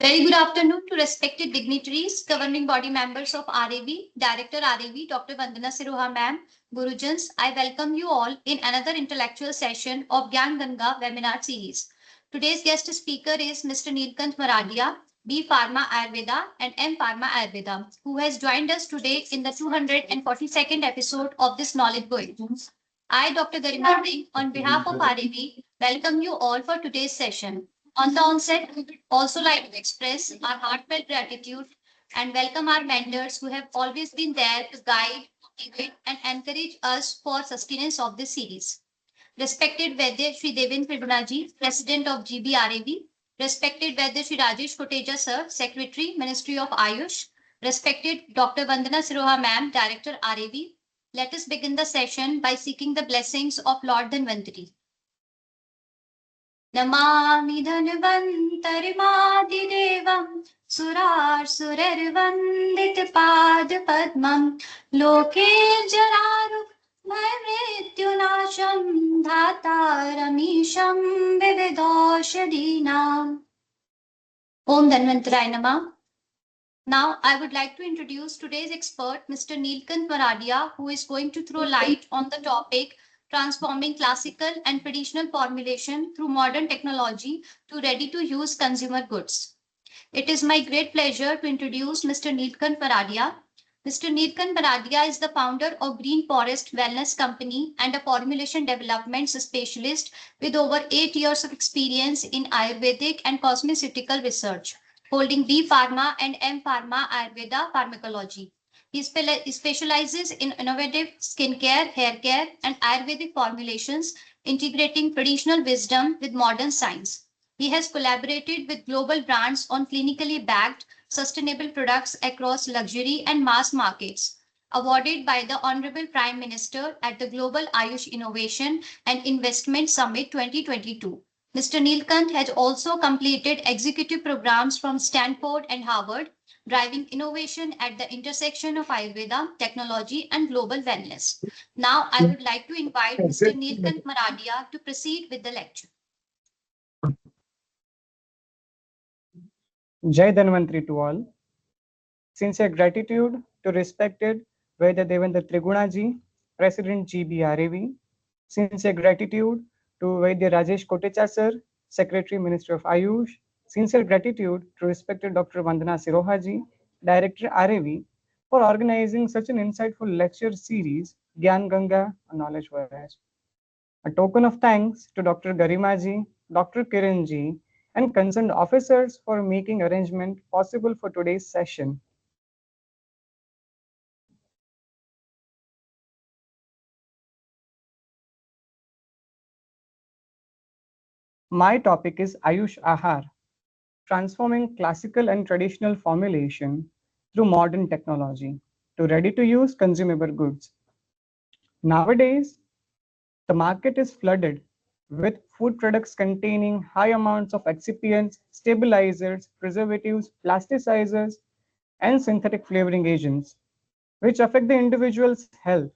Very good afternoon to respected dignitaries, governing body members of RAV, Director RAV, Dr. Vandana Siroha Ma'am, Gurujans. I welcome you all in another intellectual session of Gyan Ganga webinar series. Today's guest speaker is Mr. Neelkant Maradia, B Pharma Ayurveda and M Pharma Ayurveda, who has joined us today in the 242nd episode of this knowledge going. I, Dr. Garima Singh, on behalf of RAV, welcome you all for today's session. On the onset, we would also like to express our heartfelt gratitude and welcome our mentors who have always been there to guide, motivate, and encourage us for sustenance of this series. Respected Vaidya Sri Devendra Tribunaji, President of GBRAV, respected Vaidya Sri Rajesh Koteja Sir, Secretary, Ministry of Ayush, respected Dr. Vandana Siroha Ma'am, Director RAV. Let us begin the session by seeking the blessings of Lord Dhanvantari. Namami धन्वन्तरिमादिदेवं सुरासुरर्वन्दितपादपद्मं लोके जरारुग्ममृत्युनाशं धातारमीशं विविधौषधीनाम् Om Dhanvantaraय Namah. Now, I would like to introduce today's expert, Mr. Neelkant Maradia, who is going to throw light on the topic transforming classical and traditional formulation through modern technology to ready-to-use consumer goods. It is my great pleasure to introduce Mr. Neelkant Maradia. Mr. Neelkant Maradia is the founder of Green Forest Wellness Company and a formulation development specialist with over 8 years of experience in Ayurvedic and cosmeceutical research, holding B Pharma and M Pharma Ayurveda pharmacology. He specializes in innovative skincare, hair care, and Ayurvedic formulations, integrating traditional wisdom with modern science. He has collaborated with global brands on clinically backed, sustainable products across luxury and mass markets. Awarded by the Honorable Prime Minister at the Global Ayush Innovation and Investment Summit 2022. Mr. Neelkant has also completed executive programs from Stanford and Harvard, driving innovation at the intersection of Ayurveda, technology, and global wellness. Now, I would like to invite Mr. Neelkant Maradia to proceed with the lecture. Jai Dhanvantri to all. Sincere gratitude to respected Vaidya Devendra Trigunaji, President GBRAV. Sincere gratitude to Vaidya Rajesh Kotecha Sir, Secretary Ministry of Ayush. Sincere gratitude to respected Dr. Vandana Sirohaji, Director RAV, for organizing such an insightful lecture series, Gyan Ganga, a Knowledge Voyage. A token of thanks to Dr. Garimaji, Dr. Kiranji, and concerned officers for making arrangement possible for today's session. My topic is Ayush Ahar, transforming classical and traditional formulation through modern technology to ready-to-use consumable goods. Nowadays, the market is flooded with food products containing high amounts of excipients, stabilizers, preservatives, plasticizers, and synthetic flavoring agents, which affect the individual's health.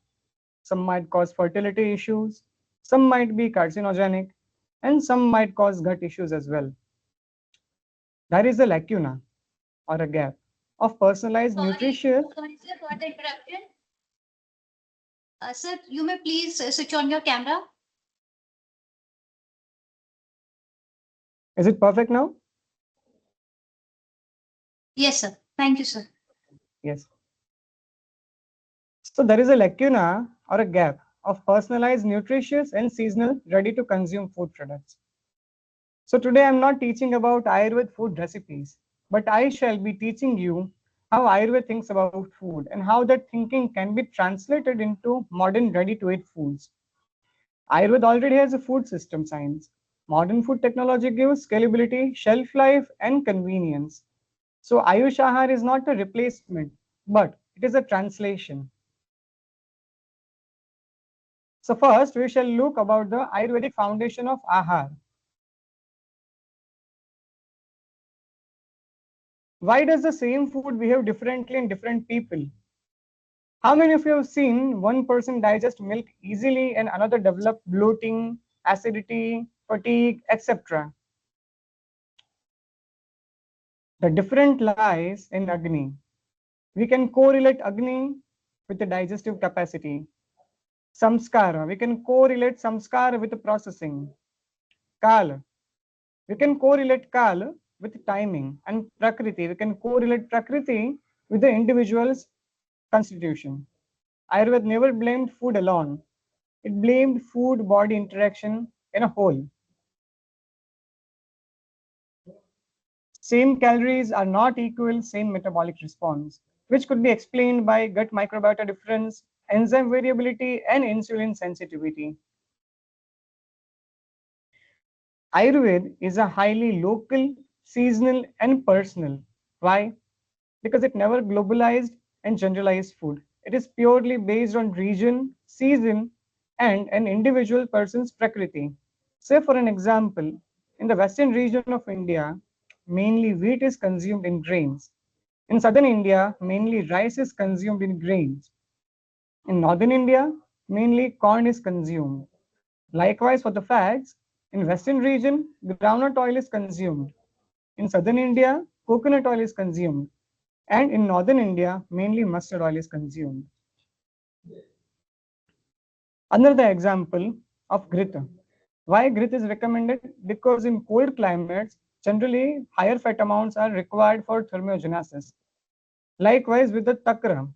Some might cause fertility issues, some might be carcinogenic, and some might cause gut issues as well. There is a lacuna or a gap of personalized nutrition. Sorry, sir, for the interruption. Sir, you may please switch on your camera. Is it perfect now? Yes, sir. Thank you, sir. Yes. So there is a lacuna or a gap of personalized, nutritious, and seasonal, ready-to-consume food products. So today I'm not teaching about Ayurveda food recipes, but I shall be teaching you how Ayurveda thinks about food and how that thinking can be translated into modern ready-to-eat foods. Ayurveda already has a food system science. Modern food technology gives scalability, shelf life, and convenience. So Ayush Ahar is not a replacement, but it is a translation. So first, we shall look about the Ayurvedic foundation of Ahar. Why does the same food behave differently in different people? How many of you have seen one person digest milk easily and another develop bloating, acidity, fatigue, etc.? The difference lies in Agni. We can correlate Agni with the digestive capacity. Samskara, we can correlate Samskara with the processing. Kala, we can correlate Kala with timing. And Prakriti, we can correlate Prakriti with the individual's constitution. Ayurveda never blamed food alone. It blamed food-body interaction in a whole. Same calories are not equal same metabolic response, which could be explained by gut microbiota difference, enzyme variability, and insulin sensitivity. Ayurveda is a highly local, seasonal, and personal. Why? Because it never globalized and generalized food. It is purely based on region, season, and an individual person's prakriti. Say, for an example, in the western region of India, mainly wheat is consumed in grains. In southern India, mainly rice is consumed in grains. In northern India, mainly corn is consumed. Likewise, for the fats, in western region, groundnut oil is consumed. In southern India, coconut oil is consumed. And in northern India, mainly mustard oil is consumed. Another example of grit. Why grit is recommended? Because in cold climates, generally higher fat amounts are required for thermogenesis. Likewise with the takra,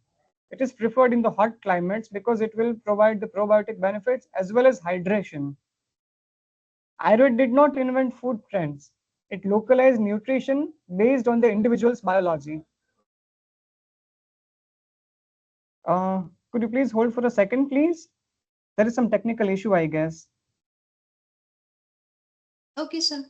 it is preferred in the hot climates because it will provide the probiotic benefits as well as hydration. Ayurveda did not invent food trends. It localized nutrition based on the individual's biology. Could you please hold for a second, please? There is some technical issue, I guess. Okay, sir.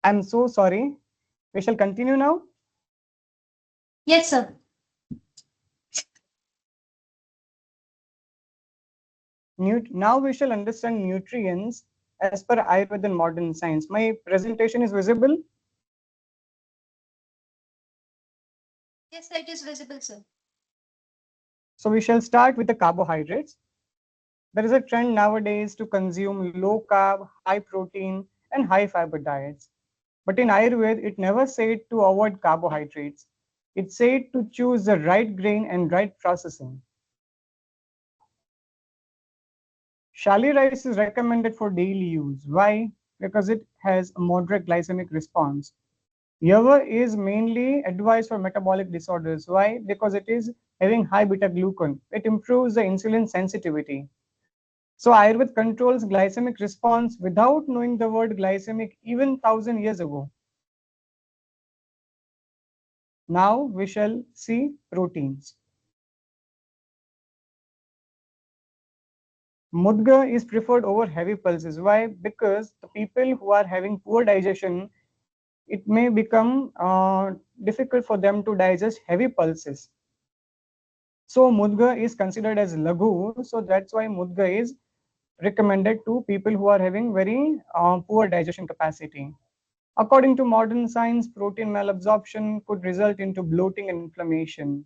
I'm so sorry. We shall continue now. Yes, sir. Now we shall understand nutrients as per Ayurveda and modern science. My presentation is visible. Yes, sir, it is visible, sir. So we shall start with the carbohydrates. There is a trend nowadays to consume low carb, high protein, and high fiber diets. But in Ayurveda, it never said to avoid carbohydrates. It said to choose the right grain and right processing. Shali rice is recommended for daily use. Why? Because it has a moderate glycemic response. Yavar is mainly advised for metabolic disorders. Why? Because it is having high beta glucan. It improves the insulin sensitivity. So Ayurveda controls glycemic response without knowing the word glycemic even 1,000 years ago. Now we shall see proteins. Mudga is preferred over heavy pulses. Why? Because the people who are having poor digestion, it may become difficult for them to digest heavy pulses. So Mudga is considered as Laghu. So that's why Mudga is recommended to people who are having very poor digestion capacity. According to modern science, protein malabsorption could result into bloating and inflammation.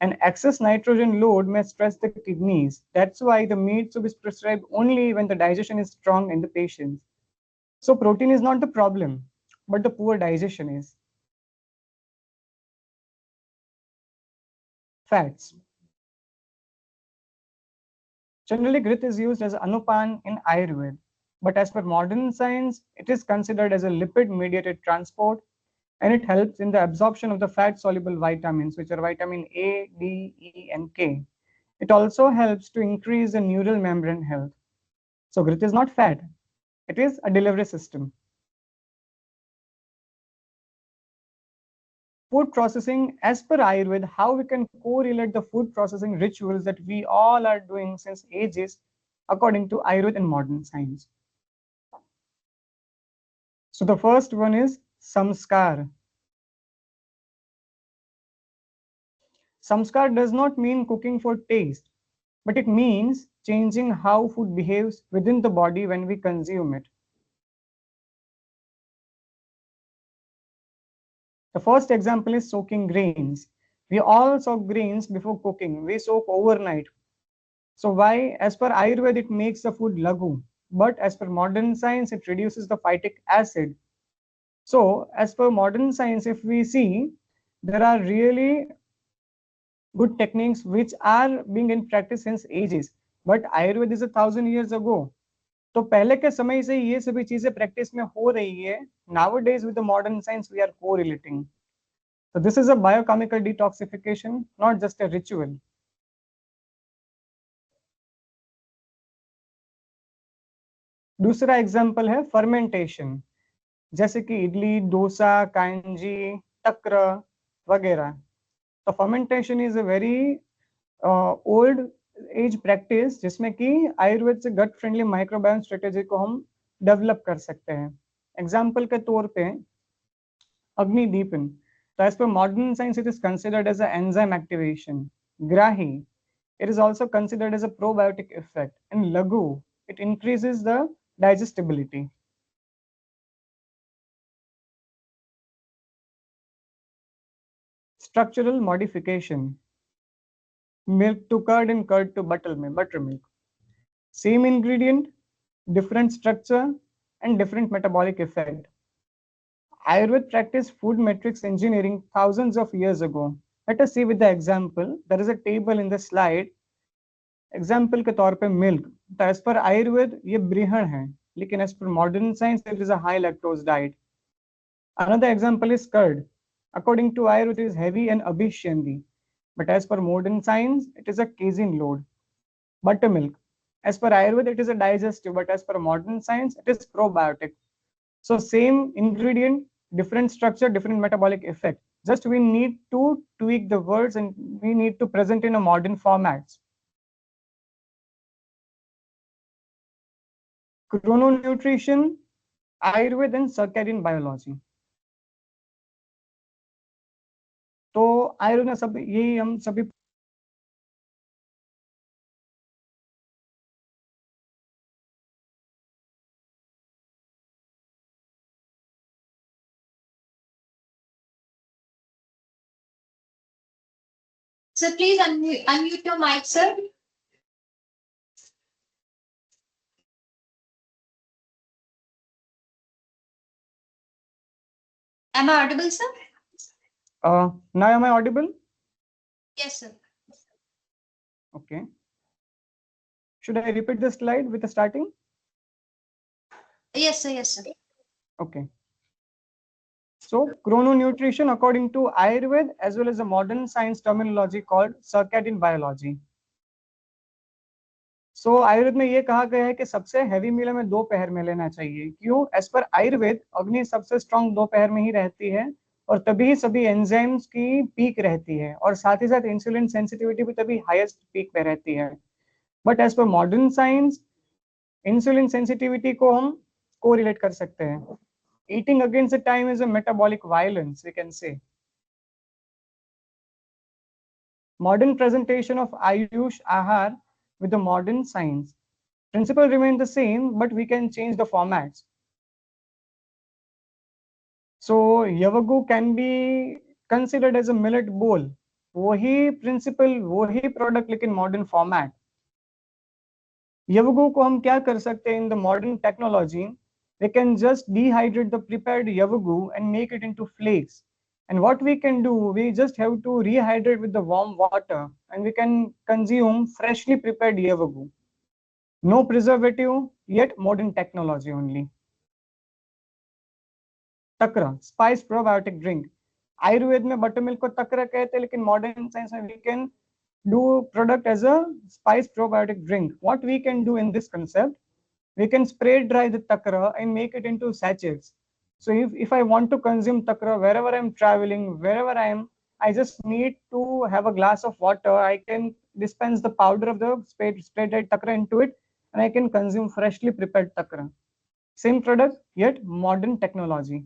and excess nitrogen load may stress the kidneys. That's why the meat soup is prescribed only when the digestion is strong in the patients. So protein is not the problem, but the poor digestion is. Fats. Generally, grit is used as anupan in Ayurveda, but as per modern science, it is considered as a lipid-mediated transport, and it helps in the absorption of the fat-soluble vitamins, which are vitamin A, D, E, and K. It also helps to increase the neural membrane health. So grit is not fat, it is a delivery system. Food processing, as per Ayurveda, how we can correlate the food processing rituals that we all are doing since ages according to Ayurveda and modern science. So the first one is samskar. Samskar does not mean cooking for taste, but it means changing how food behaves within the body when we consume it. The first example is soaking grains. We all soak grains before cooking. We soak overnight. So why? As per Ayurveda, it makes the food lagu, but as per modern science, it reduces the phytic acid. So as per modern science, if we see, there are really good techniques which are being in practice since ages, but Ayurveda is 1,000 years ago. तो पहले के समय से ये सभी चीजें practice में हो रही है. Nowadays with the modern science we are correlating. So this is a biochemical detoxification, not just a ritual. दूसरा एग्जाम्पल है फर्मेंटेशन, जैसे कि इडली, डोसा, कांजी, टक्र वगैरह. तो fermentation is a very old age practice जिसमें कि आयुर्वेद से गट फ्रेंडली माइक्रोबायोम स्ट्रेटेजी को हम डेवलप कर सकते हैं. एग्जाम्पल के तौर पे अग्निदीपन. So as per modern science, it is considered as an enzyme activation. Grahi, it is also considered as a probiotic effect. And Lagu, it increases the digestibility. Structural modification. Milk to curd and curd to buttermilk. Same ingredient, different structure, and different metabolic effect. Ayurveda practiced food metrics engineering thousands of years ago. Let us see with the example. There is a table in the slide. Example के तौर पे milk, तो as पर आयुर्वेद ये बृहण है, लेकिन as पर modern science it is a high lactose diet. Another example is curd. According to Ayurveda is heavy and abhishandi, but as per modern science it is a casein load. Buttermilk, as per Ayurveda it is a digestive, but as per modern science it is probiotic. So same ingredient, different structure, different metabolic effect. Just we need to tweak the words and we need to present in a modern formats. Chrononutrition, Ayurveda and circadian biology. तो आयुर्वेद में सब यही हम सभी Sir, please unmute your mic, sir. Am I audible, sir? now am I audible? Yes, sir. Okay. Should I repeat the slide with the starting? Yes, sir. Yes, sir. Okay. So chrononutrition according to Ayurveda as well as a modern science terminology called circadian biology. So Ayurveda में ये कहा गया है कि सबसे heavy मील हमें दोपहर में लेना चाहिए. क्यों? एज पर आयुर्वेद अग्नि सबसे स्ट्रॉन्ग दोपहर में ही रहती है और तभी सभी एंजाइम्स की पीक रहती है और साथ ही साथ इंसुलिन सेंसिटिविटी भी तभी हाईएस्ट पीक पे रहती है. बट एज पर मॉडर्न साइंस इंसुलिन सेंसिटिविटी को हम कोरिलेट कर सकते हैं. Eating against the time is a metabolic violence, we can say. Modern presentation of Ayush Ahar with the modern science. Principle remain the same, but we can change the formats. So Yavagu can be considered as a millet bowl वही principal, वही product, लेकिन modern format. Yavagu को हम क्या कर सकते हैं? In the modern technology, we can just dehydrate the prepared Yavagu and make it into flakes. And what we can do, we just have to rehydrate with the warm water and we can consume freshly prepared Yavagu. No preservative, yet modern technology only. Takra, spice probiotic drink. Ayurveda में buttermilk को तकरा कहते हैं, लेकिन modern science में we can do product as a spice probiotic drink. What we can do in this concept, we can spray dry the takra and make it into sachets. So if I want to consume takra wherever I'm traveling, wherever I am, I just need to have a glass of water. I can dispense the powder of the spray dried takra into it and I can consume freshly prepared takra. Same product, yet modern technology.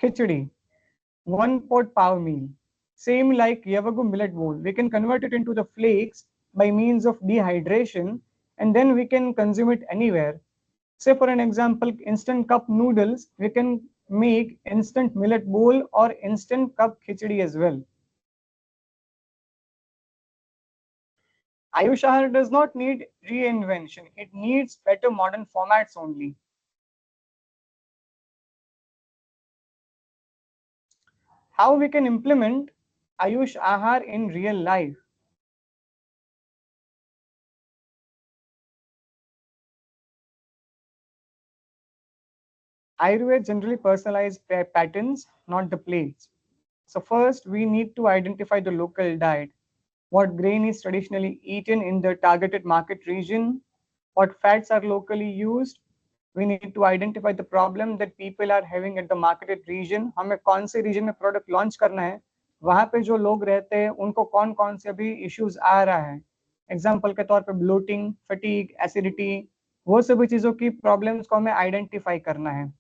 Khichdi, one pot power meal. Same like Yavagu millet bowl. We can convert it into the flakes by means of dehydration and then we can consume it anywhere. Say for an example, instant cup noodles, we can make instant millet bowl or instant cup khichdi as well. Ayush Ahar does not need reinvention. It needs better modern formats only. How we can implement Ayush Ahar in real life? Ayurveda generally personalized patterns, not the plates. So first, we need to identify the local diet. What grain is traditionally eaten in the targeted market region? What fats are locally used? We need to identify the problem that people are having at the marketed region. हमें कौन से region में product launch करना है, वहाँ पे जो लोग रहते हैं उनको कौन कौन से अभी issues आ रहा है. Example के तौर पे bloating, fatigue, acidity, वो सभी चीज़ों की problems को हमें identify करना है.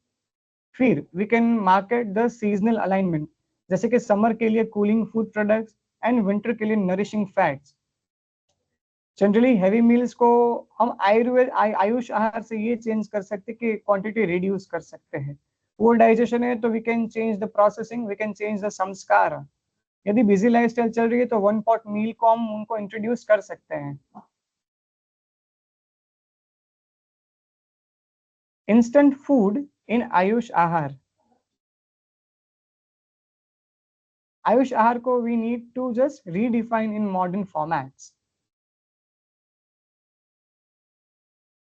फिर we can market the seasonal alignment, जैसे कि summer के लिए cooling food products and winter के लिए nourishing fats. Generally heavy meals को हम आयुष आहार से ये चेंज कर सकते हैं कि क्वांटिटी रिड्यूस कर सकते हैं. पुअर डाइजेशन है तो we can change the processing, we can change the sanskar. यदि बिजी लाइफस्टाइल चल रही है तो वन पॉट मील को हम उनको इंट्रोड्यूस कर सकते हैं. इंस्टेंट फूड इन आयुष आहार. आयुष आहार को we need to just redefine in modern formats.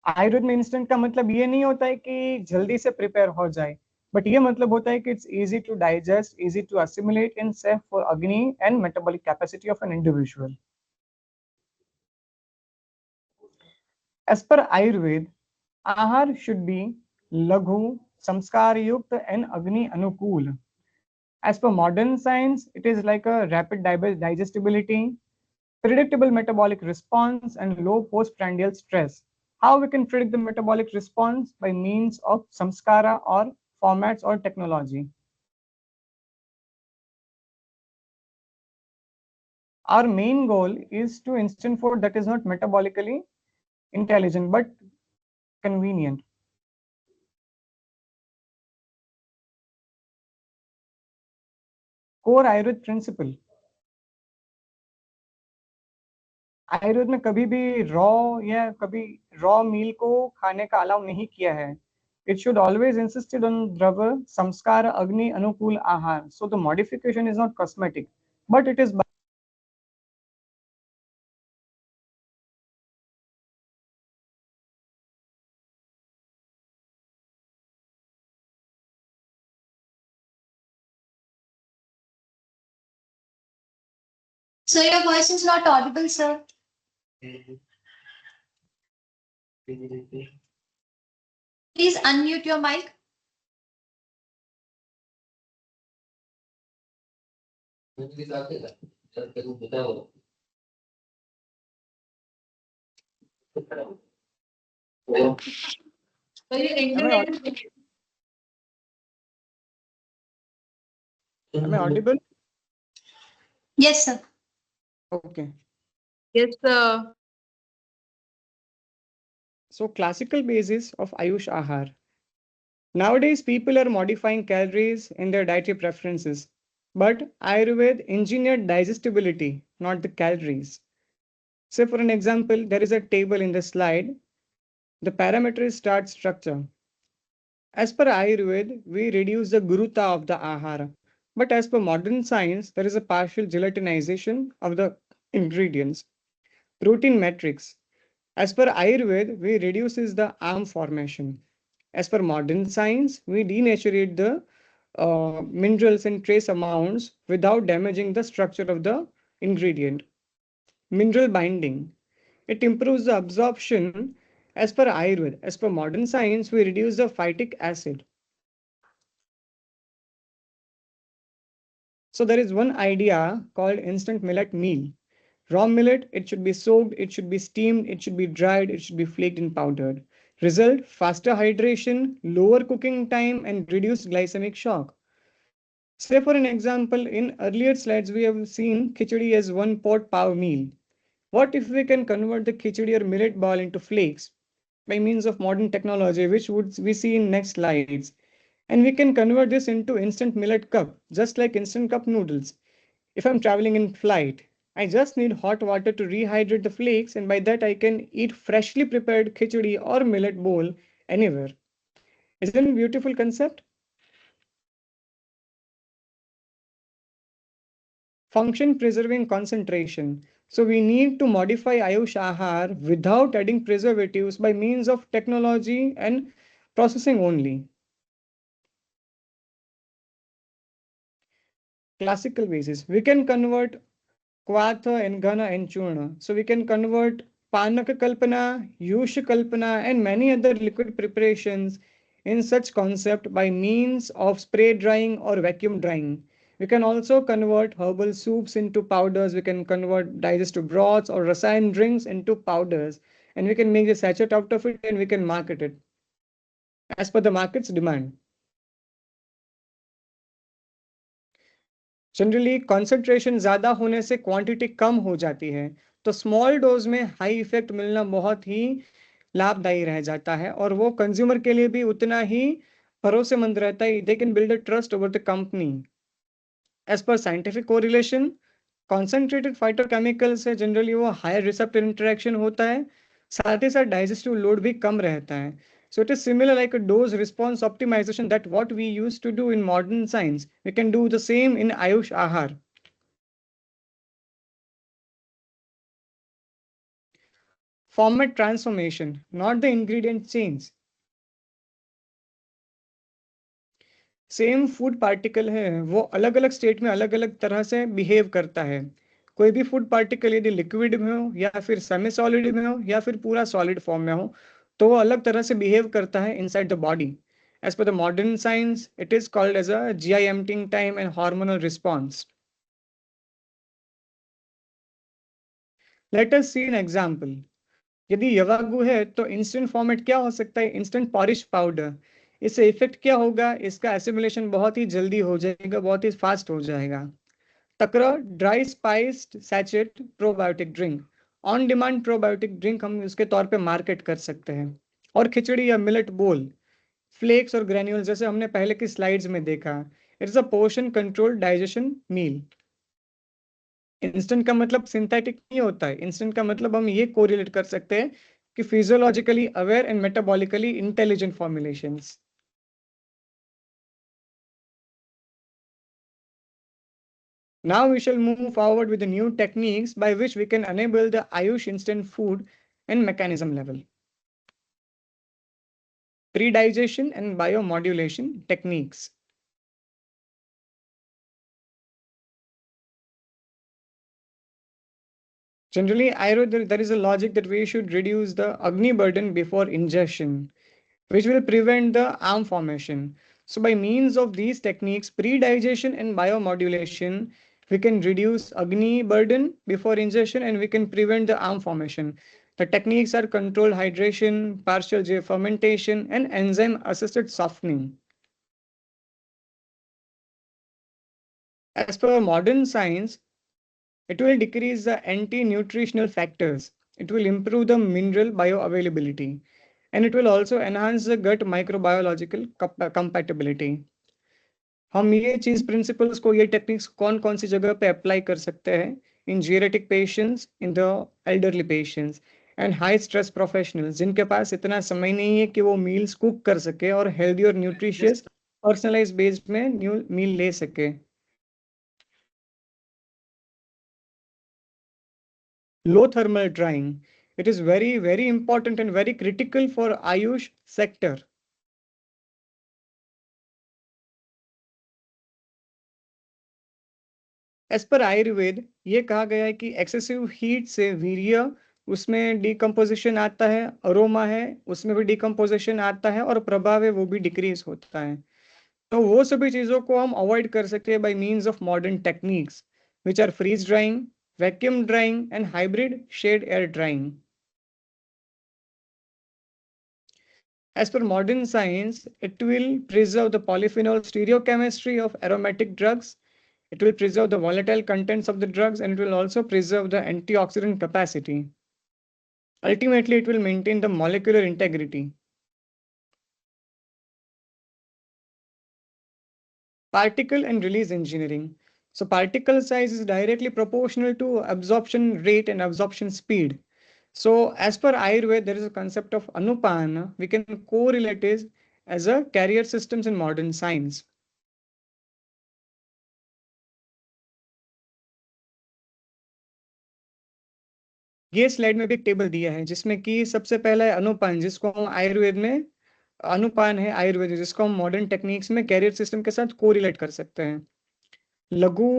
Ayurveda में इंस्टेंट का मतलब ये नहीं होता है कि जल्दी से प्रिपेयर हो जाए, बट ये मतलब होता है कि it's easy to digest, easy to assimilate in safe for agni and metabolic capacity of an individual. As पर आयुर्वेद, आहार शुड बी लघु, संस्कार युक्त एंड अग्नि अनुकूल. As per modern science, it is like a rapid digestibility, predictable metabolic response, and low postprandial stress. How we can predict the metabolic response? By means of samskara or formats or technology. Our main goal is to instant food that is not metabolically intelligent but convenient. Core Ayurveda principle. Ayurveda में कभी भी raw या कभी raw मील को खाने का allow नहीं किया है. It should always insisted on Drava, Samskara, Agni, Anukul, Ahar. So the modification is not cosmetic, but it is. So your voice is not audible, sir. Please unmute your mic. Am I audible? Yes, sir. Okay. Yes, sir. So classical basis of Ayush Ahar. Nowadays, people are modifying calories in their dietary preferences. But Ayurveda engineered digestibility, not the calories. Say, for an example, there is a table in the slide. The parameter is start structure. As per Ayurveda, we reduce the guruta of the ahara. But as per modern science, there is a partial gelatinization of the ingredients. Protein matrix. As per Ayurveda, we reduces the arm formation. As per modern science, we denaturate the minerals in trace amounts without damaging the structure of the ingredient. Mineral binding. It improves the absorption as per Ayurveda. As per modern science, we reduce the phytic acid. So there is one idea called instant millet meal. Raw millet, it should be soaked, it should be steamed, it should be dried, it should be flaked and powdered. Result, faster hydration, lower cooking time, and reduced glycemic shock. Say for an example, in earlier slides, we have seen khichdi as one pot pav meal. What if we can convert the khichdi or millet ball into flakes by means of modern technology, which would we see in next slides? And we can convert this into instant millet cup, just like instant cup noodles. If I'm traveling in flight, I just need hot water to rehydrate the flakes, and by that I can eat freshly prepared khichdi or millet bowl anywhere. Isn't it a beautiful concept? Function preserving concentration. So we need to modify Ayush Ahar without adding preservatives by means of technology and processing only. Classical basis. We can convert Kwatha and Ghana and Churna. So we can convert Panaka Kalpana, Yusha Kalpana, and many other liquid preparations in such concept by means of spray drying or vacuum drying. We can also convert herbal soups into powders. We can convert digestive broths or rasayan drinks into powders. And we can make the sachet out of it and we can market it as per the market's demand. Generally concentration ज़्यादा होने से quantity कम हो जाती है, तो small dose में high effect मिलना बहुत ही लाभदायी रह जाता है और वो कंज्यूमर के लिए भी उतना ही भरोसेमंद रहता है. They can build a trust over the company. As per scientific correlation, concentrated phytochemical से जनरली वो हायर रिसेप्टर इंटरेक्शन होता है, साथ ही साथ डाइजेस्टिव लोड भी कम रहता है. So it is similar like a dose response optimization that what we used to do in modern science. We can do the same in Ayush Ahar. Format transformation, not the ingredient change. Same food particle है, वो अलग अलग state में अलग अलग तरह से behave करता है. कोई भी फूड पार्टिकल यदि लिक्विड में हो या फिर सेमी सॉलिड में हो या फिर पूरा सॉलिड फॉर्म में हो, तो वो अलग तरह से बिहेव करता है inside the body. As per the modern science, it is called as a GI emptying time and hormonal response. Let us see an example. यदि यवागु है तो इंस्टेंट फॉर्मेट क्या हो सकता है? Instant polish powder. इससे इफेक्ट क्या होगा? इसका एसिमुलेशन बहुत ही जल्दी हो जाएगा, बहुत ही फास्ट हो जाएगा. तकरा dry spiced sachet probiotic drink, on demand probiotic drink हम उसके तौर पे मार्केट कर सकते हैं. और खिचड़ी या मिलेट बोल, फ्लेक्स और ग्रेन्यूल्स जैसे हमने पहले की स्लाइड्स में देखा. It is a portion control digestion meal. Instant का मतलब सिंथेटिक नहीं होता है. इंस्टेंट का मतलब हम ये कोरिलेट कर सकते हैं कि physiologically aware and metabolically intelligent formulations. Now we shall move forward with the new techniques by which we can enable the Ayush instant food and mechanism level. Pre-digestion and biomodulation techniques. Generally, there is a logic that we should reduce the Agni burden before ingestion, which will prevent the arm formation. So by means of these techniques, pre-digestion and biomodulation, we can reduce Agni burden before ingestion and we can prevent the arm formation. The techniques are controlled hydration, partial J fermentation, and enzyme-assisted softening. As per modern science, it will decrease the anti-nutritional factors. It will improve the mineral bioavailability. And it will also enhance the gut microbiological compatibility. हम ये चीज principles को, ये techniques कौन कौन सी जगह पे apply कर सकते हैं? In geriatric patients, in the elderly patients and high stress professionals, जिनके पास इतना समय नहीं है कि वो मील्स कुक कर सके और हेल्दी और न्यूट्रिशियस पर्सनलाइज बेस्ड में न्यू मील ले सके। Low thermal drying, it is very important and very critical for Ayush sector. As पर आयुर्वेद ये कहा गया है कि एक्सेसिव हीट से वीर्य, उसमें डिकम्पोजिशन आता है, अरोमा है उसमें भी डिकम्पोजिशन आता है, और प्रभाव है वो भी डिक्रीज होता है। तो वो सभी चीजों को हम अवॉइड कर सकते हैं by means of modern techniques which are freeze drying, vacuum drying and hybrid shade air drying. As per modern science, it will preserve the polyphenol stereochemistry of aromatic drugs. It will preserve the volatile contents of the drugs, and it will also preserve the antioxidant capacity. Ultimately, it will maintain the molecular integrity. Particle and release engineering. So particle size is directly proportional to absorption rate and absorption speed. So as per Ayurveda, there is a concept of Anupana. We can correlate it as a carrier systems in modern science. ये slide में भी एक table दिया है जिसमें कि सबसे पहला है अनुपान, जिसको हम आयुर्वेद में, अनुपान है आयुर्वेद जिसको हम मॉडर्न टेक्निक्स में कैरियर सिस्टम के साथ कोरिलेट कर सकते हैं। लघु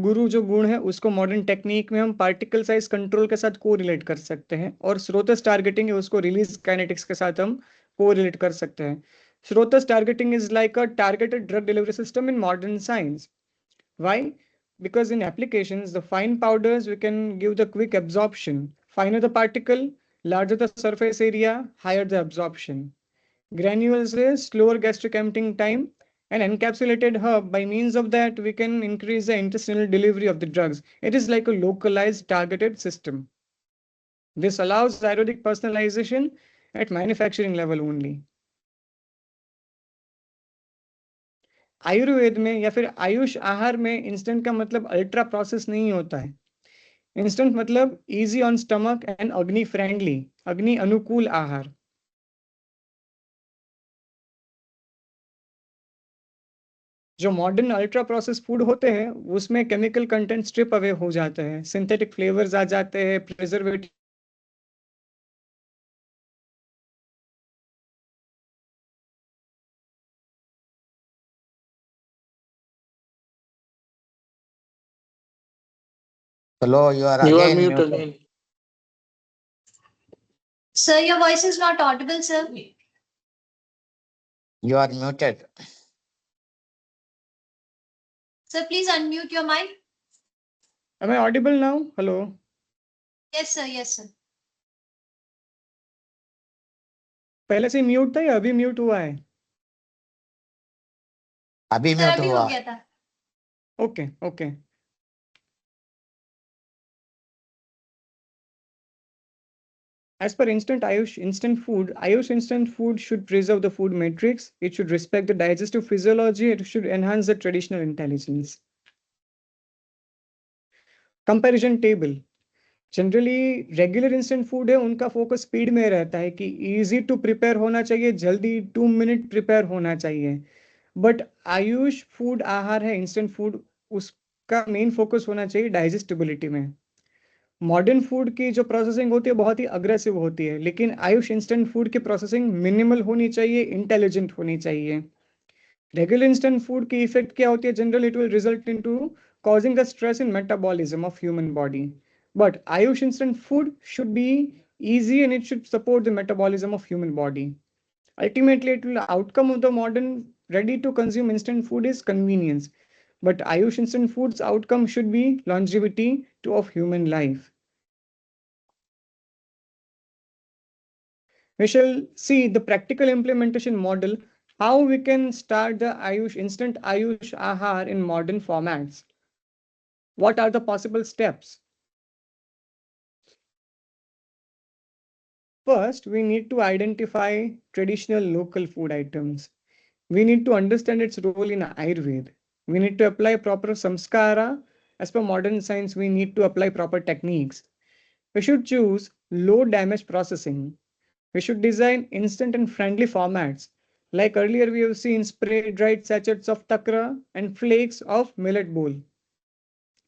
गुरु जो गुण है उसको मॉडर्न टेक्निक में हम पार्टिकल साइज कंट्रोल के साथ कोरिलेट कर सकते हैं, और स्रोतस टारगेटिंग है उसको रिलीज काइनेटिक्स के साथ हम कोरिलेट कर सकते हैं। Srotas targeting is like a targeted drug delivery system in modern science. Why? Because in applications, the fine powders, we can give the quick absorption. Finer the particle, larger the surface area, higher the absorption. Granules is slower gastric emptying time, and encapsulated hub, by means of that, we can increase the intestinal delivery of the drugs. It is like a localized targeted system. This allows aerobic personalization at manufacturing level only. Ayurveda में या फिर आयुष आहार में instant का मतलब ultra process नहीं होता है। इंस्टेंट मतलब इजी ऑन स्टमक एंड अग्नि फ्रेंडली, अग्नि अनुकूल आहार। जो मॉडर्न अल्ट्रा प्रोसेस फूड होते हैं उसमें केमिकल कंटेंट स्ट्रिप अवे हो जाते हैं, सिंथेटिक फ्लेवर्स आ जाते हैं, preservative. Hello, you are You are again mute muted. again. Sir, your voice is not audible, sir. You are muted. Sir, please unmute your mic. Am I audible now? Hello. Yes, sir. Yes, sir. पहले से mute था या अभी mute हुआ है? अभी Sir, mute अभी हुआ हो गया था। Okay okay. As per instant Ayush instant food should preserve the food matrix. It should respect the digestive physiology. It should enhance the traditional intelligence. Comparison table. Generally regular instant food है उनका focus speed में रहता है कि easy to prepare होना चाहिए, जल्दी 2 minute prepare होना चाहिए। बट आयुष फूड आहार है इंस्टेंट फूड, उसका मेन फोकस होना चाहिए डाइजेस्टिबिलिटी में। मॉडर्न फूड की जो प्रोसेसिंग होती है बहुत ही अग्रेसिव होती है, लेकिन आयुष इंस्टेंट फूड की प्रोसेसिंग मिनिमल होनी चाहिए, इंटेलिजेंट होनी चाहिए। रेगुलर इंस्टेंट फूड की इफेक्ट क्या होती है? Generally it will result into causing the stress in metabolism of human body. But Ayush instant food should be easy and it should support the metabolism of human body. Ultimately, it will outcome of the modern ready to consume instant food is convenience. But Ayush instant food's outcome should be longevity of human life. We shall see the practical implementation model, how we can start the instant Ayush Ahar in modern formats. What are the possible steps? First, we need to identify traditional local food items. we need to understand its role in Ayurveda. We need to apply proper samskara. As per modern science, we need to apply proper techniques. We should choose low damage processing. We should design instant and friendly formats. Like earlier, we have seen spray dried sachets of takra and flakes of millet bowl.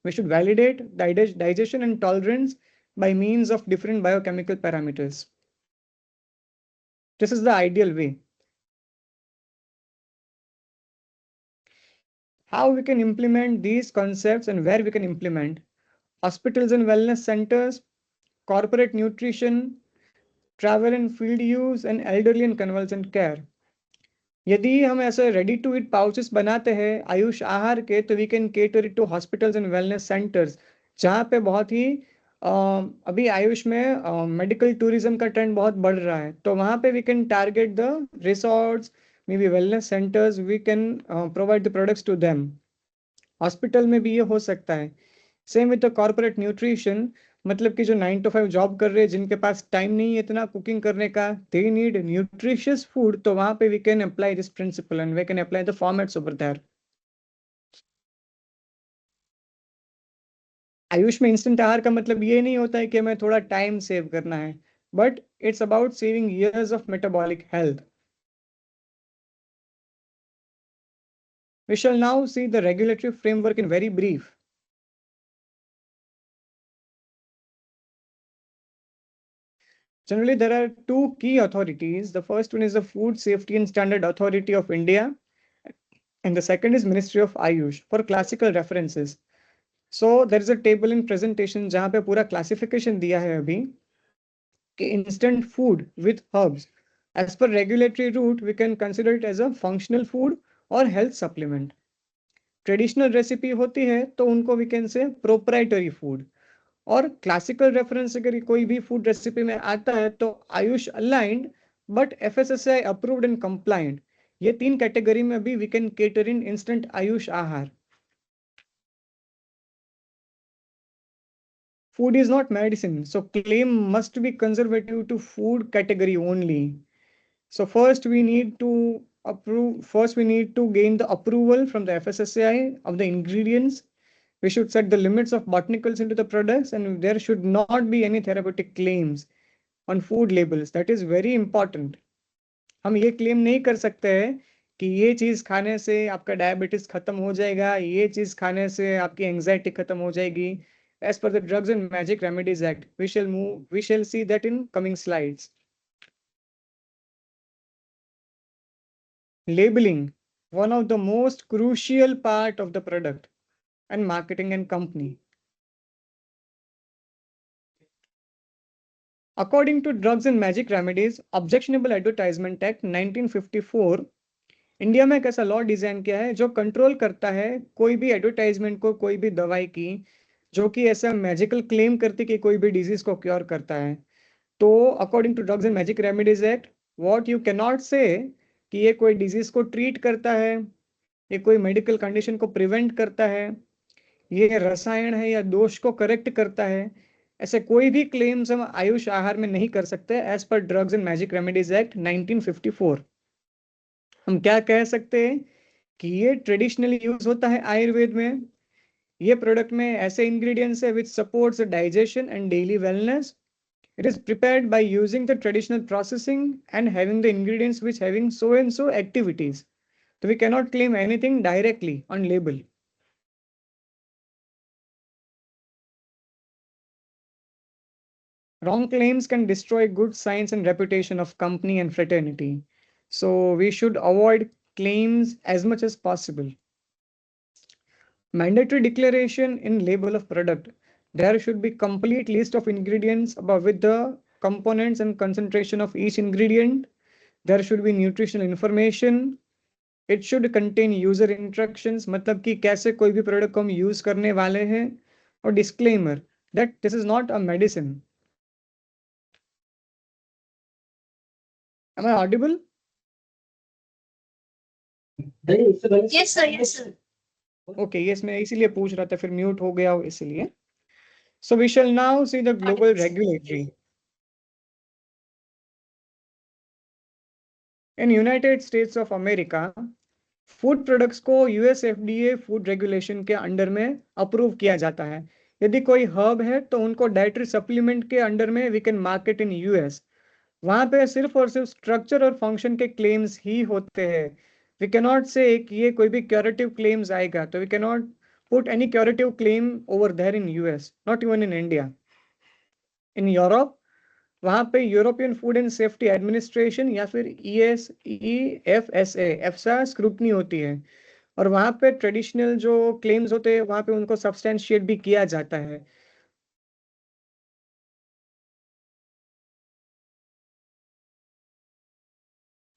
We should validate digestion and tolerance by means of different biochemical parameters. This is the ideal way. How we can implement these concepts and where we can implement: hospitals and wellness centers, corporate nutrition, travel and field use, and elderly and convalescent care. यदि हम ऐसे ready to eat pouches बनाते हैं आयुष आहार के, तो we can cater it to hospitals and wellness centres, जहाँ पे बहुत ही अभी आयुष में मेडिकल टूरिज्म का ट्रेंड बहुत बढ़ रहा है, तो वहाँ पे we can target the resorts, maybe wellness centres, we can provide the products to them. Hospital में भी ये हो सकता है. Same with the corporate nutrition, मतलब कि जो 9 to 5 जॉब कर रहे हैं, जिनके पास टाइम नहीं है इतना कुकिंग करने का, दे नीड न्यूट्रिशियस फूड, तो वहां पे we can apply this principle and we can apply the formats over there. Ayush में इंस्टेंट आहार का मतलब ये नहीं होता है कि हमें थोड़ा टाइम सेव करना है, but it's about saving years of metabolic health. We shall now see the regulatory framework in very brief. Generally, there are two key authorities. The first one is the Food Safety and Standard Authority of India, and the second is Ministry of Ayush. For classical references, so there is a table in presentation जहाँ पे पूरा classification दिया है अभी कि instant food with herbs. As per regulatory route, we can consider it as a functional food or health supplement. Traditional recipe होती है तो उनको we can say proprietary food. और क्लासिकल रेफरेंस अगर कोई भी फूड रेसिपी में आता है तो Ayush aligned but FSSAI approved and compliant, ये 3 कैटेगरी में भी we can cater in instant Ayush Aahar. Food is not medicine, so claim must be conservative to food category only. So first we need to gain the approval from the FSSAI of the ingredients. We should set the limits of botanicals into the products, and there should not be any therapeutic claims on food labels. That is very important. हम ये claim नहीं कर सकते हैं कि ये चीज खाने से आपका डायबिटीज खत्म हो जाएगा, ये चीज खाने से आपकी एंजाइटी खत्म हो जाएगी. As per the Drugs and Magic Remedies Act, we shall see that in coming slides. Labeling, one of the most crucial part of the product and marketing and company. According to Drugs and Magic Remedies Objectionable Advertisement Act 1954, India में एक ऐसा law design किया है जो control करता है कोई भी एडवर्टाइजमेंट को, कोई भी दवाई की जो कि ऐसा मैजिकल क्लेम करती कि कोई भी डिजीज को क्योर करता है. तो according to drugs and magic remedies act, what you can not say कि ये कोई डिजीज को ट्रीट करता है, ये कोई मेडिकल कंडीशन को प्रिवेंट करता है, ये रसायन है या दोष को करेक्ट करता है, ऐसे कोई भी क्लेम्स हम आयुष आहार में नहीं कर सकते as per drugs and magic remedies act 1954. हम क्या कह सकते हैं कि ये ट्रेडिशनली यूज होता है आयुर्वेद में. ये प्रोडक्ट में ऐसे इंग्रेडिएंट्स है which supports digestion and daily wellness. It is prepared by using the traditional processing and having the ingredients which having so and so activities. So we cannot claim anything directly on label. Wrong claims can destroy good science and reputation of company and fraternity. So we should avoid claims as much as possible. Mandatory declaration in label of product. There should be complete list of ingredients above with the components and concentration of each ingredient. There should be nutritional information. It should contain user instructions, मतलब कि कैसे कोई भी product को हम use करने वाले हैं, और disclaimer that this is not a medicine. Am I audible? Yes, sir. Yes, sir. Okay, yes, मैं इसीलिए पूछ रहा था, फिर म्यूट हो गया इसलिए. So we shall now see the global regulatory. In United States of America food products को यूएस एफडीए फूड रेगुलेशन के अंडर में अप्रूव किया जाता है। यदि कोई हर्ब है तो उनको डाइटरी सप्लीमेंट के अंडर में we can market in US. वहां पे सिर्फ और सिर्फ स्ट्रक्चर और फंक्शन के क्लेम्स ही होते हैं। वी कैन नॉट से कि ये कोई भी क्यूरेटिव क्लेम्स आएगा, तो we can not put any curative claim over there in US, not even in India. In Europe वहां पे European food and safety administration या फिर EFSA एफसा स्क्रूटनी होती है, और वहां पे ट्रेडिशनल जो क्लेम्स होते हैं वहां पे उनको सब्सटेंशिएट भी किया जाता है।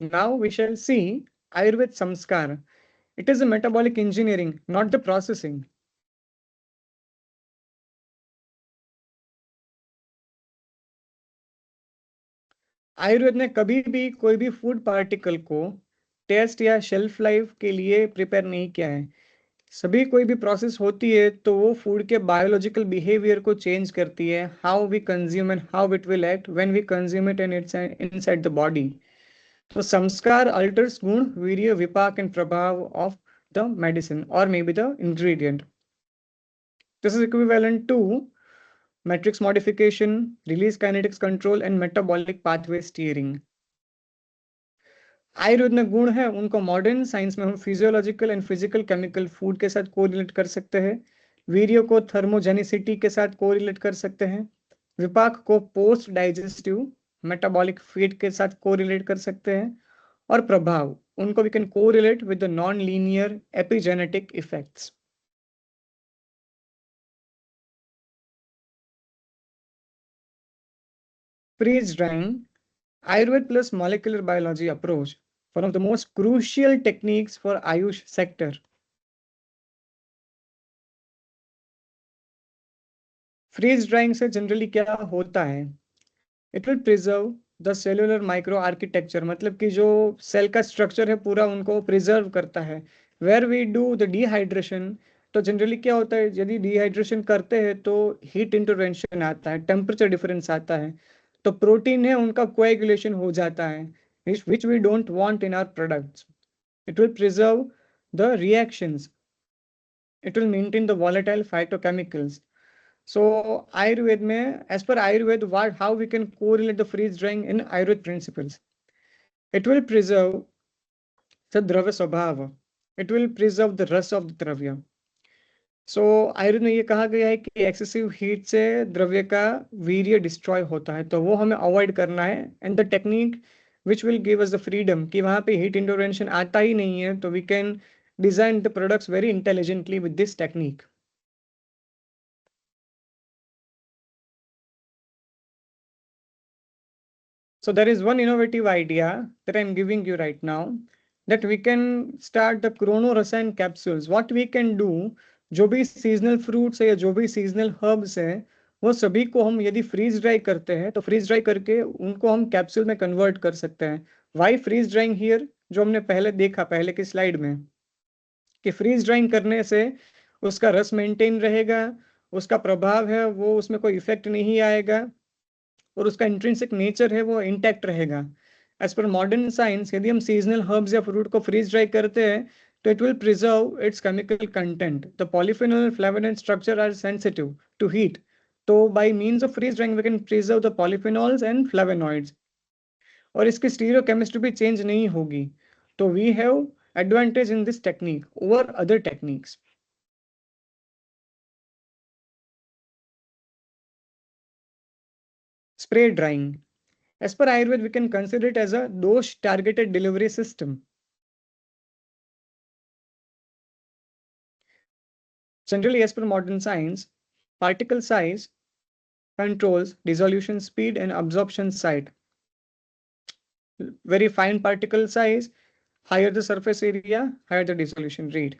Now we shall see Ayurved Samskar. It is a metabolic engineering, not the processing. Ayurveda ने कभी भी कोई भी फूड पार्टिकल को टेस्ट या शेल्फ लाइफ के लिए प्रिपेयर नहीं किया है। सभी कोई भी प्रोसेस होती है तो वो फूड के बायोलॉजिकल बिहेवियर को चेंज करती है, how we consume and how it will act when we consume it and it's inside the body. तो संस्कार alters गुण, वीर्य, विपाक and प्रभाव of the medicine or maybe the ingredient. This is equivalent to matrix modification, release kinetics control and metabolic pathway steering. Ayurveda में गुण है उनको modern science में हम physiological and physical chemical food के साथ कोरिलेट कर सकते हैं। वीर्य को थर्मोजेनिसिटी के साथ कोरिलेट कर सकते हैं। विपाक को पोस्ट डाइजेस्टिव मेटाबॉलिक फीड के साथ कोरिलेट कर सकते हैं, और प्रभाव उनको we can correlate with the non linear epigenetic effects. Freeze drying, Ayurveda plus molecular biology approach, one of the most crucial techniques for Ayush sector. Freeze drying से generally क्या होता है, it will preserve the cellular micro architecture, मतलब कि जो cell का structure है पूरा उनको प्रिजर्व करता है। Where we do the dehydration, तो जनरली क्या होता है यदि डिहाइड्रेशन करते हैं तो हीट इंटरवेंशन आता है, टेम्परेचर डिफरेंस आता है, तो प्रोटीन है उनका कोएगुलेशन हो जाता है, which we don't want in our products. It will preserve the reactions. It will maintain the volatile phytochemicals. So Ayurved में, as per Ayurved, how we can correlate the freeze drying in Ayurved principles. It will preserve the dravya swabhava. It will preserve the rasa of the dravya. So Ayurveda में ये कहा गया है कि excessive heat से द्रव्य का वीर्य डिस्ट्रॉय होता है, तो वो हमें अवॉइड करना है। And the technique which will give us the freedom कि वहाँ पे हीट इंटरवेंशन आता ही नहीं है, तो we can design the products very intelligently with this technique. So there is one innovative idea that I'm giving you right now, that we can start the Chrono Rasayan capsules. What we can do, जो भी seasonal fruits है या जो भी seasonal herbs है वो सभी को हम यदि फ्रीज ड्राई करते हैं तो फ्रीज ड्राई करके उनको हम कैप्सूल में कन्वर्ट कर सकते हैं। वाई फ्रीज ड्राइंग हियर, जो हमने पहले देखा पहले की स्लाइड में कि फ्रीज ड्राइंग करने से उसका रस मेंटेन रहेगा, उसका प्रभाव है वो उसमें कोई इफेक्ट नहीं आएगा, और उसका इंट्रिंसिक नेचर है वो इंटैक्ट रहेगा। एज पर मॉडर्न साइंस यदि हम सीजनल हर्ब्स या फ्रूट को फ्रीज ड्राई करते हैं तो it will preserve its chemical content. The polyphenol flavonoid structure are sensitive to heat. So by means of freeze drying we can preserve the polyphenols and flavonoids. और इसकी stereochemistry भी change नहीं होगी, तो we have advantage in this technique over other techniques. Spray drying. As per Ayurveda, we can consider it as a dose targeted delivery system. Generally, as per modern science, particle size controls dissolution speed and absorption site. Very fine particle size, higher the surface area, higher the dissolution rate.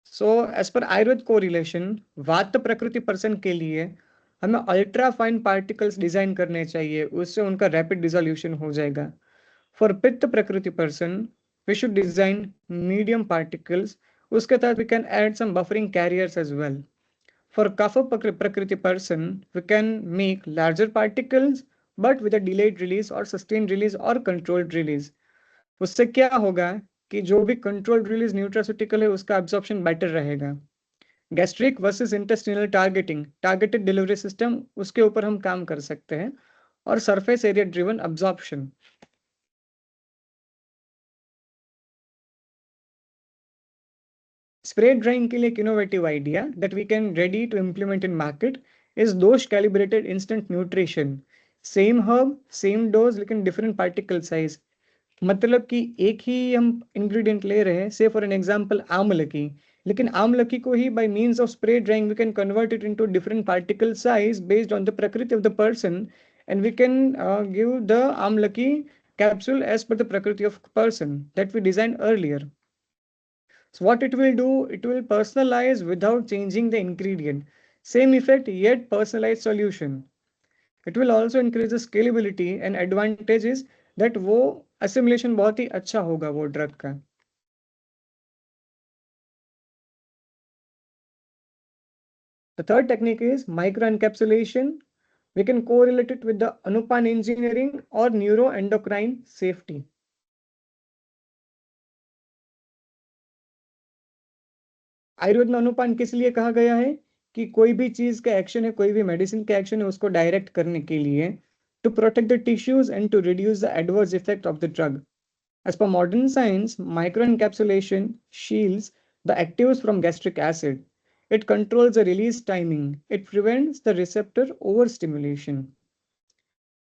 So, as per Ayurveda correlation, वात प्रकृति person के लिए हमें ultra fine particles design करने चाहिए, उससे उनका rapid dissolution हो जाएगा। For pitta prakriti person we should design medium particles, उसके तहत we can add some buffering carriers as well. For kapha prakriti person we can make larger particles but with a delayed release or sustained release or controlled release. उससे क्या होगा कि जो भी controlled release nutraceutical है उसका एब्जॉर्प्शन बेटर रहेगा। Gastric versus intestinal targeted delivery system, उसके ऊपर हम काम कर सकते हैं। और surface area driven absorption. Spray drying के लिए एक innovative idea that we can ready to implement in market is dosha calibrated instant nutrition. Same herb same dose लेकिन डिफरेंट पार्टिकल साइज। मतलब कि एक ही हम इंग्रेडिएंट ले रहे हैं, से फॉर एन एग्जांपल आमलकी, लेकिन आमलकी को ही by means of spray drying we can convert it into different particle size based on the prakriti of the person, and we can give the amalaki capsule as per the prakriti of person that we designed earlier. So what it will do, it will personalize without changing the ingredient. Same effect yet personalized solution. It will also increase the scalability and advantage is that वो assimilation बहुत ही अच्छा होगा वो drug का। The third technique is microencapsulation. We can correlate it with the Anupan engineering or neuroendocrine safety. Ayurveda में अनुपान किस लिए कहा गया है कि कोई भी चीज का एक्शन है, कोई भी मेडिसिन का एक्शन है, उसको डायरेक्ट करने के लिए, to protect the tissues and to reduce the adverse effect of the drug. As per modern science, microencapsulation shields the actives from gastric acid. It controls the release timing. It prevents the receptor overstimulation.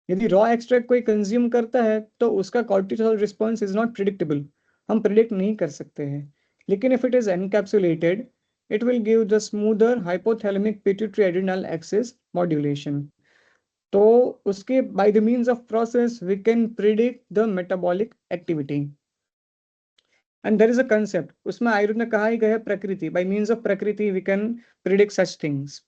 यदि raw extract कोई consume करता है तो उसका cortisol response is not predictable, हम predict नहीं कर सकते हैं। लेकिन if it is encapsulated, it will give the smoother hypothalamic pituitary adrenal axis modulation. तो उसके by the means of process we can predict the metabolic activity. And there is a concept, उसमें आयुर्वेद में कहा ही गया है प्रकृति, by means of प्रकृति we can predict such things.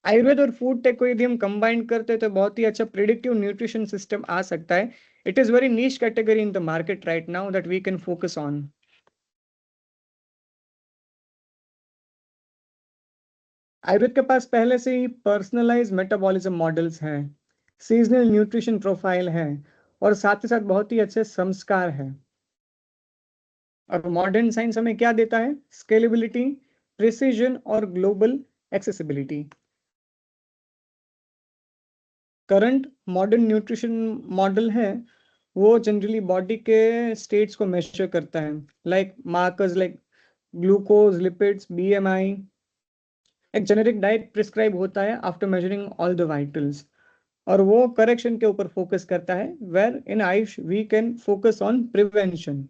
Ayurveda और फूड टेक को यदि हम कंबाइन करते हैं तो बहुत ही अच्छा प्रिडिक्टिव न्यूट्रिशन सिस्टम आ सकता है। It is very niche category in the market right now that we can focus on. Ayurveda के पास पहले से ही पर्सनलाइज मेटाबॉलिज्म मॉडल्स हैं, सीजनल न्यूट्रिशन प्रोफाइल है और साथ ही साथ बहुत ही अच्छे संस्कार है। और मॉडर्न साइंस हमें क्या देता है? स्केलेबिलिटी, प्रिसीजन और global accessibility. Current modern nutrition model है वो जनरली बॉडी के स्टेट्स को मेजर करता है, like markers like glucose, lipids, BMI. एक जेनेरिक डाइट प्रिस्क्राइब होता है after measuring all the vitals, और वो करेक्शन के ऊपर फोकस करता है, where in Ayush we can focus on prevention.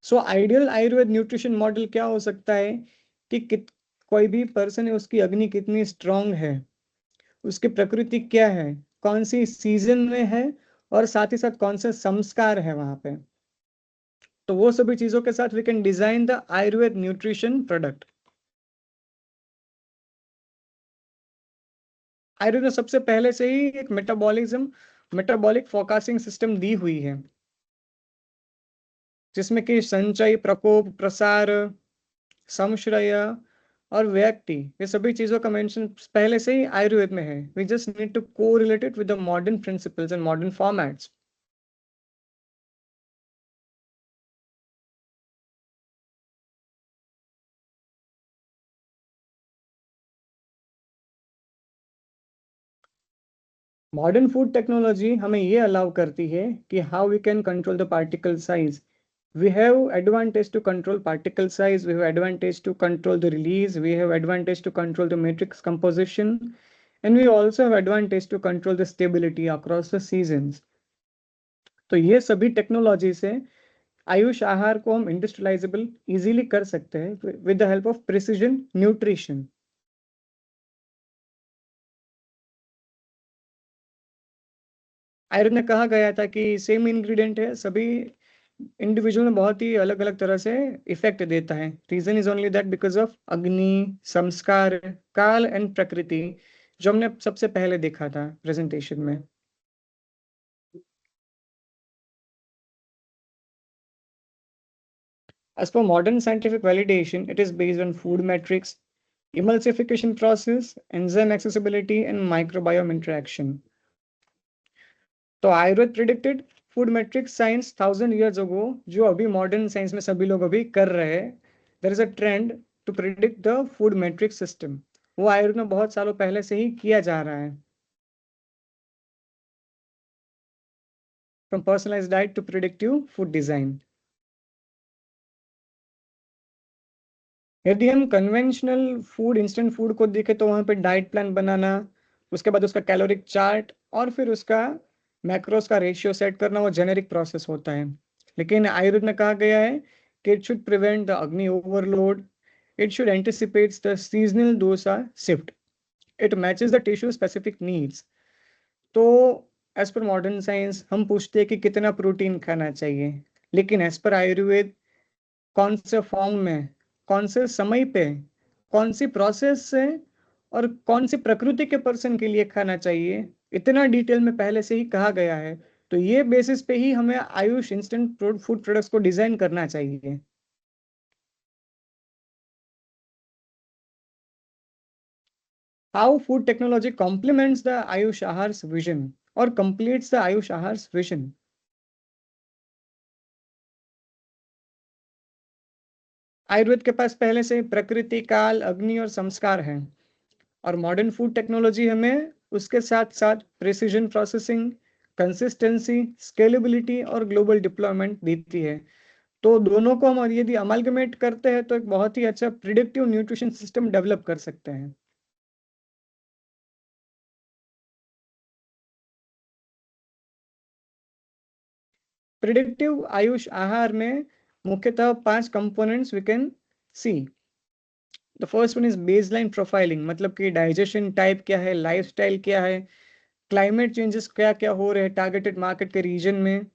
So ideal Ayurveda nutrition model क्या हो सकता है कि कोई भी पर्सन है उसकी अग्नि कितनी स्ट्रांग है, उसकी प्रकृति क्या है, कौन सी सीजन में है, और साथ ही साथ कौन से संस्कार है वहां पे। तो वो सभी चीजों के साथ we can design the Ayurveda nutrition product. Ayurveda में सबसे पहले से ही एक मेटाबॉलिक फोरकास्टिंग सिस्टम दी हुई है, जिसमें कि संचय, प्रकोप, प्रसार, समश्रय और व्यक्ति, ये सभी चीजों का मेंशन पहले से ही आयुर्वेद में है। We just need to correlate it with the modern principles and modern formats. Modern food technology हमें ये अलाउ करती है कि how we can control the particle size. We have advantage to control particle size, we have advantage to control the release, we have advantage to control the matrix composition, and we also have advantage to control the stability across the seasons. तो ये सभी technology से आयुष आहार को हम इंडस्ट्रियलाइजेबल easily कर सकते हैं with the help of precision nutrition. Ayurveda में कहा गया था कि सेम इंग्रेडिएंट है, सभी इंडिविजुअल में बहुत ही अलग अलग तरह से इफेक्ट देता है। Reason is only that because of agni, sanskar, काल एंड प्रकृति, जो हमने सबसे पहले देखा था प्रेजेंटेशन में। As per modern scientific validation, it is based on food metrics, emulsification process, enzyme accessibility, and microbiome interaction. तो Ayurveda predicted food matrix science 1000 years ago, जो अभी मॉडर्न साइंस में सभी लोग अभी कर रहे हैं. There is a trend to predict the food metrics system. वो आयुर्वेद में बहुत सालों पहले से ही किया जा रहा है. From personalised diet to predictive food design. यदि हम कन्वेंशनल फूड, इंस्टेंट फूड को देखें तो वहां पे डाइट प्लान बनाना, उसके बाद उसका कैलोरिक चार्ट और फिर उसका मैक्रोस का रेशियो सेट करना वो जेनेरिक प्रोसेस होता है. लेकिन आयुर्वेद में कहा गया है कि it should prevent the agni overload, it should anticipates the seasonal dosha shift, it matches the tissue specific needs. तो एज पर मॉडर्न साइंस हम पूछते हैं कि कितना प्रोटीन खाना चाहिए, लेकिन एज पर आयुर्वेद कौन से फॉर्म में, कौन से समय पे, कौन सी प्रोसेस से और कौन सी प्रकृति के पर्सन के लिए खाना चाहिए, इतना डिटेल में पहले से ही कहा गया है. तो ये बेसिस पे ही हमें आयुष इंस्टेंट फूड प्रोडक्ट्स को डिजाइन करना चाहिए. How food technology complements the Ayush Ahar's vision or completes the Ayush Ahar's vision. Ayurveda के पास पहले से प्रकृति, काल, अग्नि और संस्कार हैं, और मॉडर्न फूड टेक्नोलॉजी हमें उसके साथ साथ प्रिसीजन प्रोसेसिंग, कंसिस्टेंसी, स्केलेबिलिटी और ग्लोबल डिप्लॉयमेंट देती है. तो दोनों को हम यदि अमालगमेट करते हैं तो एक बहुत ही अच्छा प्रिडिक्टिव न्यूट्रिशन सिस्टम डेवलप कर सकते हैं. प्रिडिक्टिव आयुष आहार में मुख्यतः 5 components we can see. The first one is baseline profiling, मतलब कि डाइजेशन टाइप क्या है, लाइफस्टाइल क्या है, क्लाइमेट चेंजेस क्या क्या हो रहे हैं टारगेटेड मार्केट के रीजन में.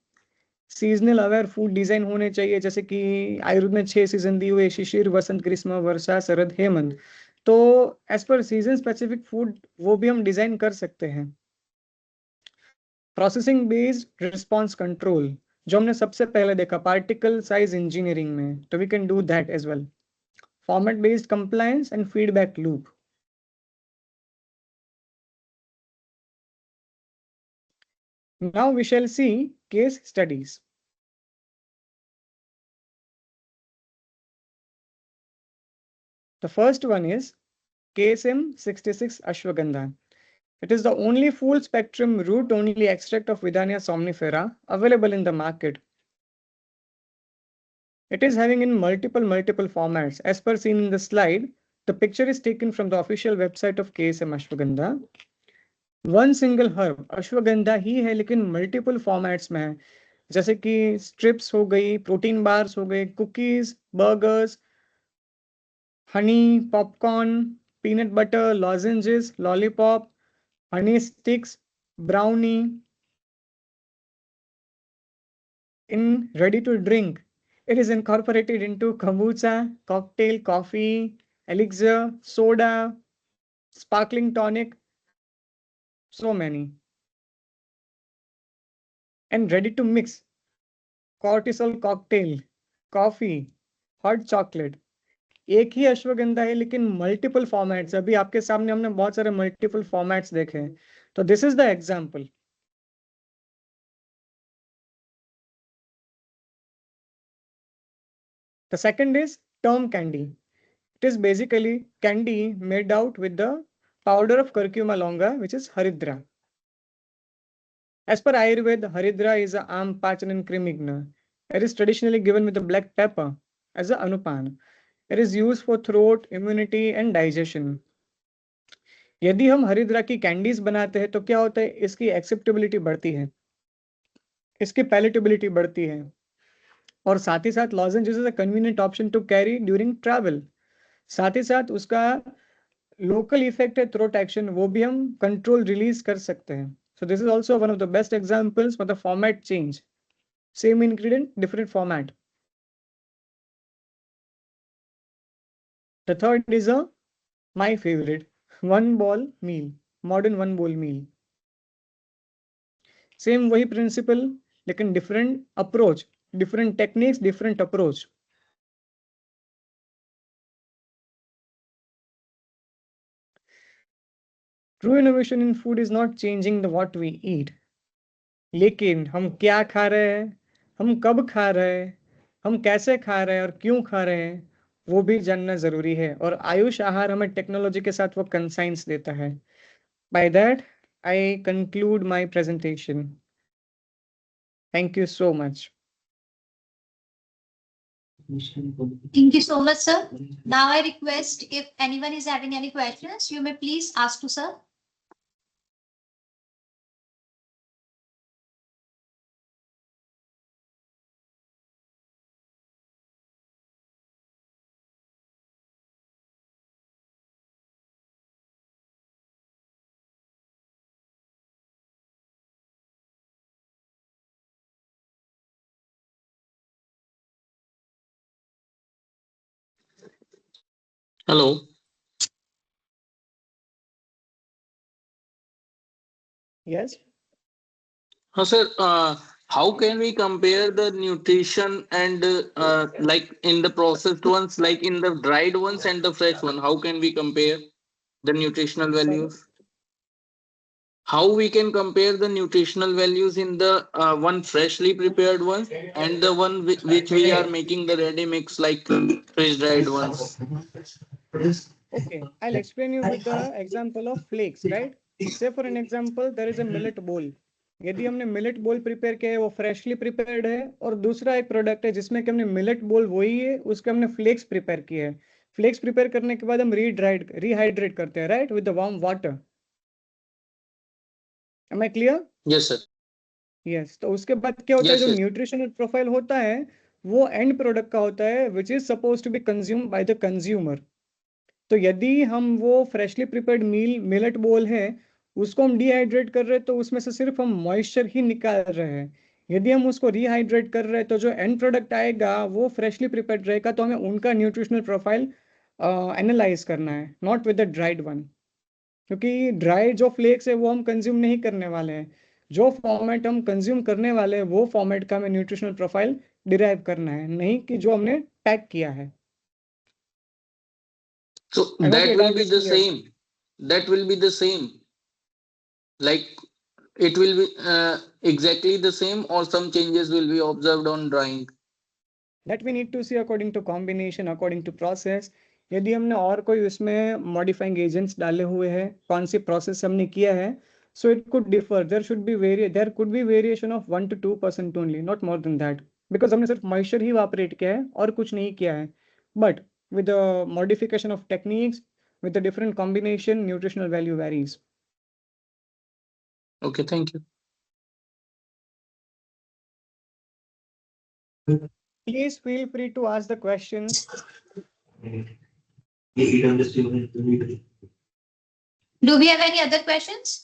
सीजनल अवेयर फूड डिजाइन होने चाहिए, जैसे कि आयुर्वेद में 6 सीजन दिए हुए, शिशिर, वसंत, ग्रीष्म, वर्षा, शरद, हेमंत. तो एज पर सीजन स्पेसिफिक फूड वो भी हम डिजाइन कर सकते हैं. प्रोसेसिंग बेस्ड रिस्पॉन्स कंट्रोल, जो हमने सबसे पहले देखा पार्टिकल साइज इंजीनियरिंग में, तो we can do that as well. Format based compliance and feedback loop. Now we shall see case studies. The first one is KSM 66 Ashwagandha. It is the only full spectrum root only extract of Vidania somnifera available in the market. It is having in multiple formats. As per seen in the slide, the picture is taken from the official website of KSM Ashwagandha. One single herb Ashwagandha ही है, लेकिन multiple formats में है, जैसे कि strips हो गई, protein bars हो गए, cookies, burgers, Honey, popcorn, peanut butter, लॉजेंजेस, lollipop, Honey sticks, brownie. In ready to drink, it is incorporated into kombucha, cocktail, coffee, elixir, soda, sparkling tonic, so many. And ready to mix, cortisol cocktail, coffee, hot chocolate. एक ही अश्वगंधा है लेकिन multiple formats. अभी आपके सामने हमने बहुत सारे multiple formats देखे हैं. तो this is the example. The second is term candy. It is basically candy made out with the powder of curcuma longa, which is haridra. As per Ayurveda, haridra is a am pachanam krimigna. It is traditionally given with the black pepper as a anupan. It is used for throat, immunity and digestion. यदि हम हरिद्रा की candies बनाते हैं तो क्या होता है, इसकी एक्सेप्टेबिलिटी बढ़ती है, इसकी पैलेटेबिलिटी बढ़ती है, और साथ ही साथ lozenges is a convenient option to carry during travel. साथ ही साथ उसका लोकल इफेक्ट है थ्रोट एक्शन, वो भी हम कंट्रोल रिलीज कर सकते हैं. So this is also one of the best examples for the format change. Same ingredient, different format. The third is a my favourite, one bowl meal, modern one bowl meal. Same वही principle लेकिन different approach, different techniques, different approach. True innovation in food is not changing the what we eat. लेकिन हम क्या खा रहे हैं, हम कब खा रहे हैं, हम कैसे खा रहे हैं और क्यों खा रहे हैं, वो भी जानना जरूरी है। और आयुष आहार हमें टेक्नोलॉजी के साथ वो कंसाइंस देता है। By that, I conclude my presentation. Thank you so much. Thank you so much, sir. Now I request if anyone is having any questions, you may please ask to sir. Hello. Yes. Sir, how can we compare the nutrition and like in the processed ones, like in the dried ones and the fresh one? How can we compare the nutritional values? How we can compare the nutritional values in the one freshly prepared one and the one which we are making the ready mix like fresh dried ones? Okay, I'll explain you with the example of flakes, right? Say for an example, there is a millet bowl. यदि हमने millet बोल prepare किया है वो freshly prepared है, और दूसरा एक प्रोडक्ट है जिसमें कि हमने मिलेट बोल वही है, उसके हमने फ्लेक्स प्रिपेयर किया है। फ्लेक्स प्रिपेयर करने के बाद हम रिहाइड्रेट करते हैं, right, with the warm water. Am I clear? Yes, sir. Yes. तो उसके बाद क्या होता है, Yes, जो yes. न्यूट्रिशनल प्रोफाइल होता है वो एंड प्रोडक्ट का होता है, which is suppose to be consume by the consumer. तो यदि हम वो फ्रेशली प्रिपेयर्ड मिलेट बोल है उसको हम डिहाइड्रेट कर रहे हैं तो उसमें से सिर्फ हम मॉइस्चर ही निकाल रहे हैं। यदि हम उसको रिहाइड्रेट कर रहे हैं तो जो एंड प्रोडक्ट आएगा वो फ्रेशली प्रिपेयर्ड रहेगा। तो हमें उनका न्यूट्रिशनल प्रोफाइल एनालाइज करना है, not with the dried one, क्योंकि ड्राई जो फ्लेक्स है वो हम कंज्यूम नहीं करने वाले हैं। जो फॉर्मेट हम कंज्यूम करने वाले हैं वो फॉर्मेट का हमें न्यूट्रिशनल प्रोफाइल डिराइव करना है, नहीं कि जो हमने पैक किया है। So I hope that your will doubt be is the clear. same. That will be the same. Like it will be exactly the same, or some changes will be observed on drying. That we need to see according to combination, according to process. यदि हमने और कोई उसमें modifying agents डाले हुए हैं, कौन सी process हमने किया है, so it could differ. There could be variation of 1 to 2% only, not more than that, because हमने सिर्फ मॉइस्चर ही इवापोरेट किया है और कुछ नहीं किया है। But with the modification of techniques, with the different combination, nutritional value varies. Okay, thank you. Please feel free to ask the questions. Do we have any other questions?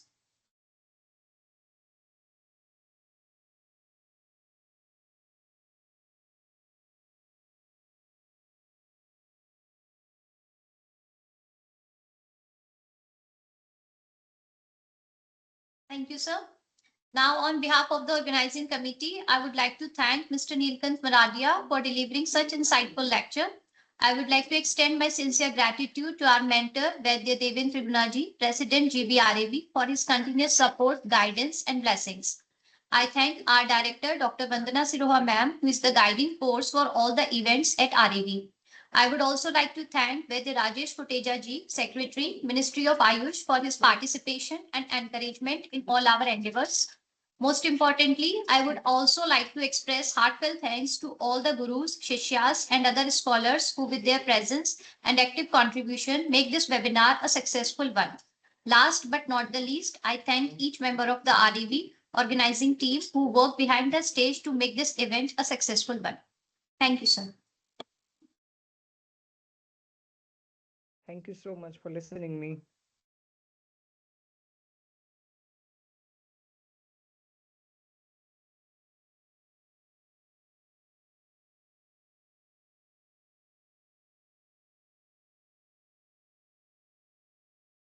Thank you, sir. Now, on behalf of the organizing committee, I would like to thank Mr. Neelkant Maradia for delivering such insightful lecture. I would like to extend my sincere gratitude to our mentor, Vaidya Devin Tribunaji, President GBRAB, for his continuous support, guidance, and blessings. I thank our director, Dr. Vandana Siroha ma'am, who is the guiding force for all the events at RAB. I would also like to thank Vaidya Rajesh Koteja ji, Secretary, Ministry of Ayush, for his participation and encouragement in all our endeavors. Most importantly, I would also like to express heartfelt thanks to all the gurus, shishyas, and other scholars who, with their presence and active contribution, make this webinar a successful one. Last but not the least, I thank each member of the RAB organizing team who work behind the stage to make this event a successful one. Thank you, sir. Thank you so much for listening me.